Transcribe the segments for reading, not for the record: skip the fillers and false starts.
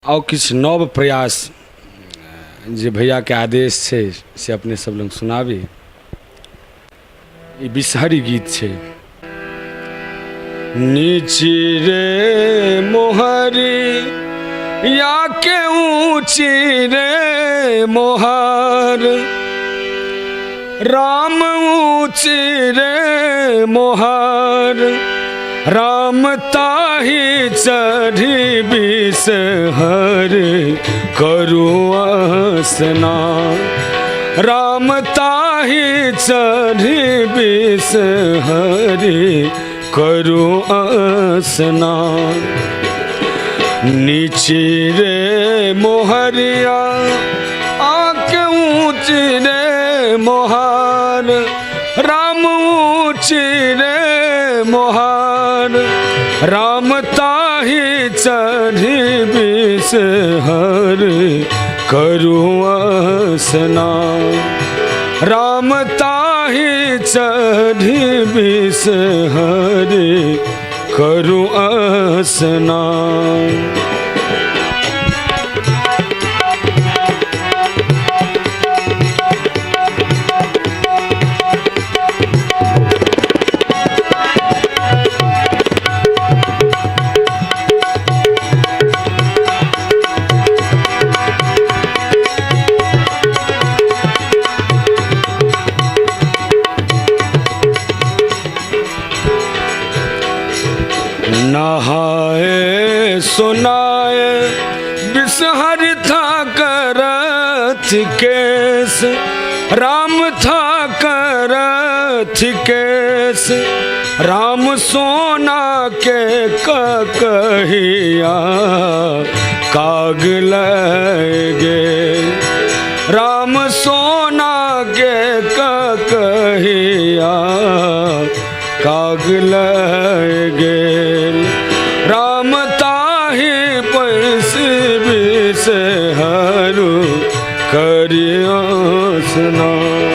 और किछु नव प्रयास जे भैया के आदेश छै से अपने सब लग सुनाबी। ई बिसहरी गीत छै। नीची रे मोहरी या के ऊंची रे मोहर, राम ऊंची रे मोहर, राम ताहि चढ़ी बिसहर करू स्नान, राम ताहि चढ़ी बिसहर करू स्नान। नीची रे मोहरिया आके ऊंची रे मोहर, राम ऊंची रे मोहर, राम ताहि चढ़ी बिसहर करू स्नान, राम ताहि चढ़ी बिसहर करू स्नान। नहाए सुनाए बिसहर था करथ केस, राम था करथ केस, राम सोना के कहिया काग लगे, राम सोना के कहिया काग लगे, राम ताहि पैस बिसहर करिया स्नान।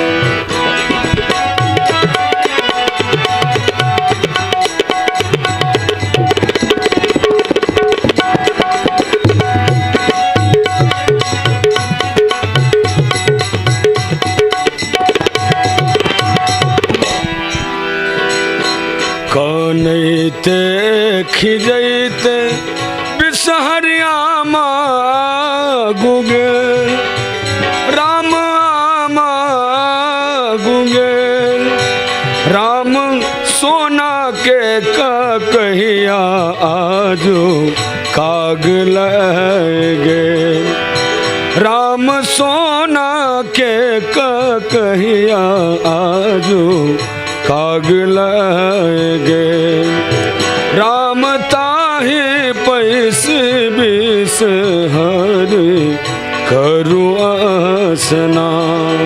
कनैते खिजैते बिसहरिया गुगे, राम गुगे, राम सोना के कहिया आजो काग लगे, राम सोना के कहिया आजो काग लगे, राम ताहि पैस बिसहर करू स्नान।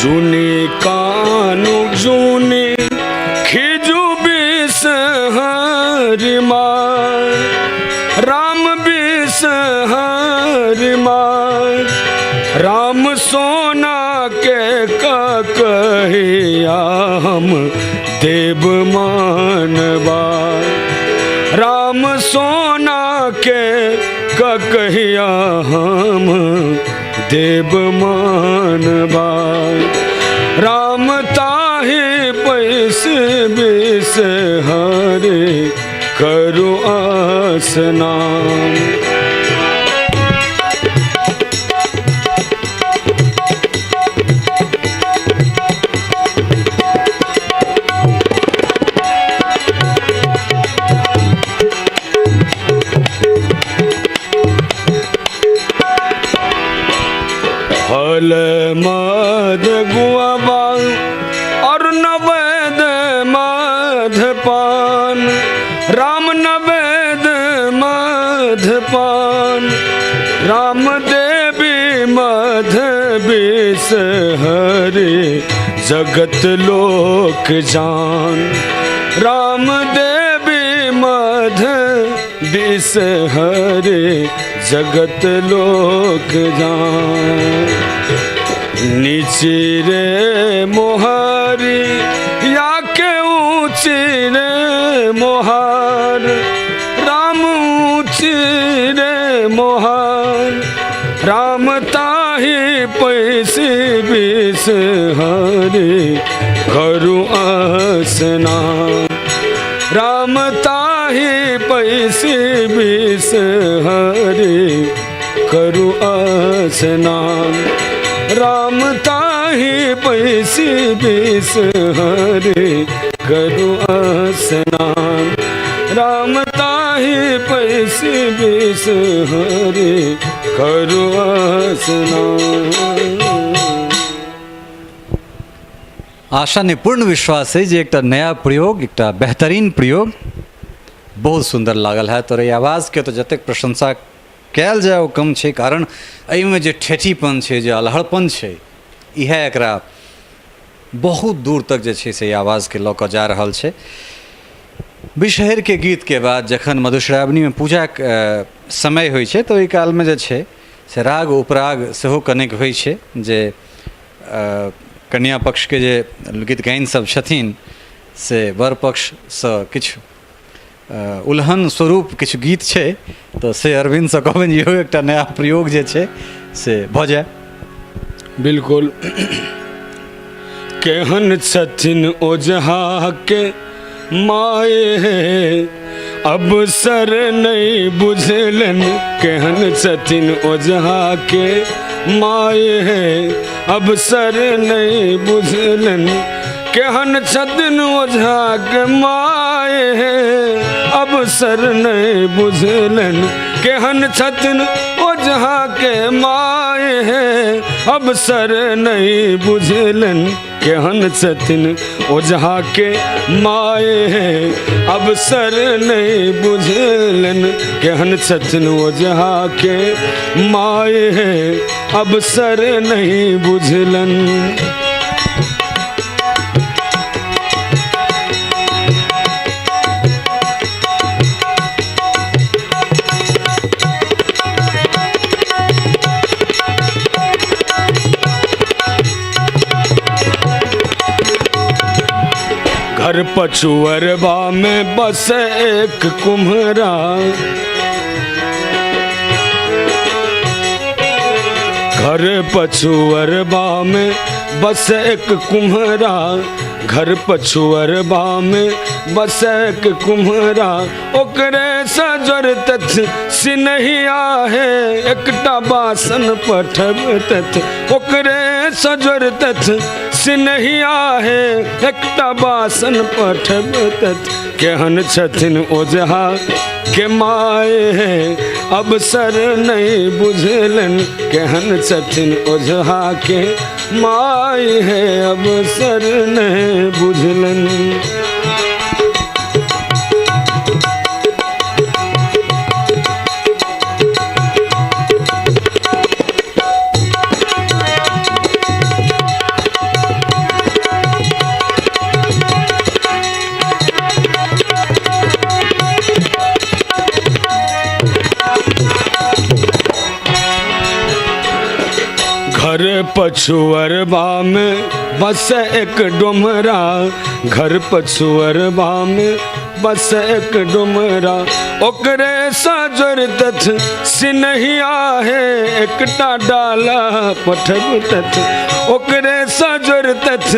जूनी कानु जूनी खिजू बिसहर मार, राम बिसहर मार, राम सोना के कहिया हम देव मानवा, राम सोना के कहिया हम देव मानवा, राम ताहि पैस बिसहर करू स्नान। फल मध गुआबा और नवेद मधपान, राम नवेद मधपान, राम देवी मध विष हरे जगत लोक जान। राम देवी मध विष हरे जगत लोक जान। नीची रे मोहारी या के ऊंची रे मोहार, राम ऊंची रे मोहार। राम ताही पैसी विष हरे करु स्नान। राम ताही पैसी विष हरे करु स्नान। राम ताही पैसी विष हरे करु स्नान। राम ताही पैसी विष हरे करु स्नान। आशा ने पूर्ण विश्वास है जे एक नया प्रयोग, एक बेहतरीन प्रयोग बहुत सुंदर लागल है। तोरे आवाज़ के तो जतेक प्रशंसा कयल जाए वो कम है, कारण एहिमे जे ठेठीपन है, जे अलहड़पन है, इहे एकरा बहुत दूर तक जे छै से आवाज़ के लऽ कऽ जा रहल छै। विषहर के गीत के बाद जखन मधुश्रावणी में पूजा समय होइ छै तऽ ओहि काल में जे छै से राग उपराग सेहो कनेक होइ छै, जे कन्या पक्ष के जे गीत गायन सब छथिन से वर पक्ष से किछु उल्हन स्वरूप किछु गीत छै, तो से अरविंद से कहबनि इहो एकटा नया प्रयोग जे छै से भऽ जाय। बिल्कुल। केहन छथिन ओझा के माए अब सर नहीं बुझलन। केहन छथिन ओझा के माए अब सर नहीं बुझलन। केहन छथिन ओझा के माए अब सर नहीं बुझलन। केहन छथिन ओझा के माए अब सर नहीं बुझलन। केहन छथिन ओझा के माए अब सर नहीं बुझलन। केहन छथिन ओझा के माए अब सर नहीं बुझलन। घर पछुअरबा में बस एक कुम्हरा। घर पछुअरबा में बस एक कुम्हरा। घर पछुअरबा में बस एक कुम्हरा। ओकरे सजर तथ सिनहिया है एकटा बासन पठब तथ। ओकरे सजर तथ सिनहिया है एकटा बासन पठब तथ। केहन छथिन ओझा के माए अब सर नहीं बुझलन। केहन छथिन ओझा के माए अब सर नहीं बुझलन। घर पछुअरबा में बस एक डुमरा। घर पछुअरबा में बस एक डुमरा। ओकरे सजर तथ सिनहिया है एकटा डाला पठब तथ। ओकरे सजर तथ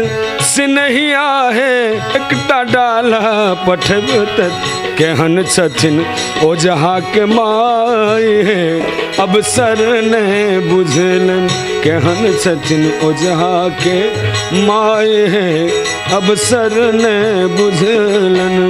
सिनहिया है एकटा डाला पठब तथ। केहन छथिन ओझा के माए अब सर नहीं बुझलन। केहन छथिन ओझा के माए अब सर नहीं बुझलन।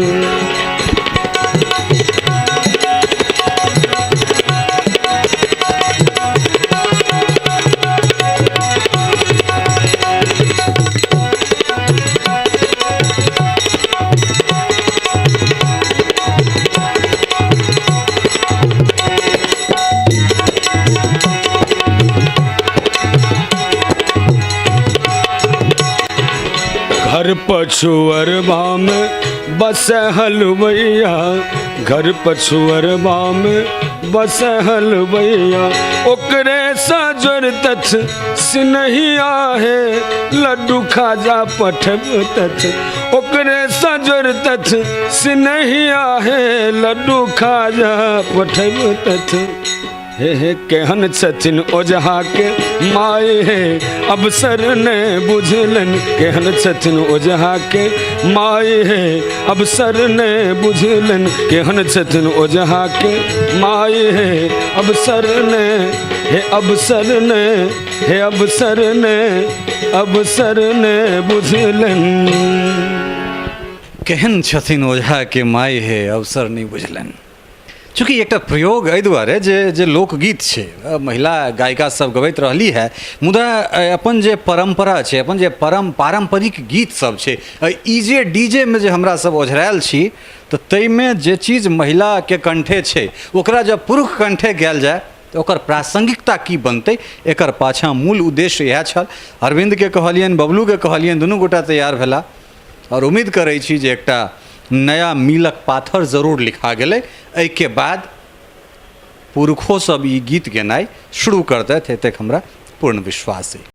घर पछुअरबा में बस हलवैया, घर पछुअरबा में बस हलवैया। ओकरे सजर तथ सिनहिया है, लड्डू खाजा पठब तथ। ओकरे सजर तथ सिनहिया है, लड्डू खाजा पठब तथ। हे केहन छथिन ओझा के माय हे, अवसर ने बुझलन। केहन छथिन ओझा के माय हे, अवसर ने बुझलन। केहन छथिन ओझा के माय हे, अवसर ने, हे अवसर ने, हे अवसर ने, अवसर ने बुझलन। केहन छथिन ओझा के माय हे, अवसर नहीं बुझलन। चूँकि एक प्रयोग एहि दुआरे जे लोकगीत छै, महिला गायिका सब गबैत रहली है, मुदा अपन जे परम्परा छै, अपन जे पारंपरिक गीत सब छै, ई जे डीजे में जे हमरा सब ओझरायल छी, तऽ ताहिमे जे चीज महिला के कंठे छै, ओकरा जब पुरुष कंठे गायल जाय तऽ ओकर प्रासंगिकता की बनतै, एकर पाछाँ मूल उद्देश्य इएह छल। अरविंद के कहलियनि, बबलू के कहलियनि, दुनू गोटा तैयार भेला और उम्मीद करै छी जे एकटा नया मीलक पाथर जरूर लिखा गेलै। एहिके बाद पुरखो सब ई गीत गेनाइ शुरू करतथि, एतेक हमरा पूर्ण विश्वास है।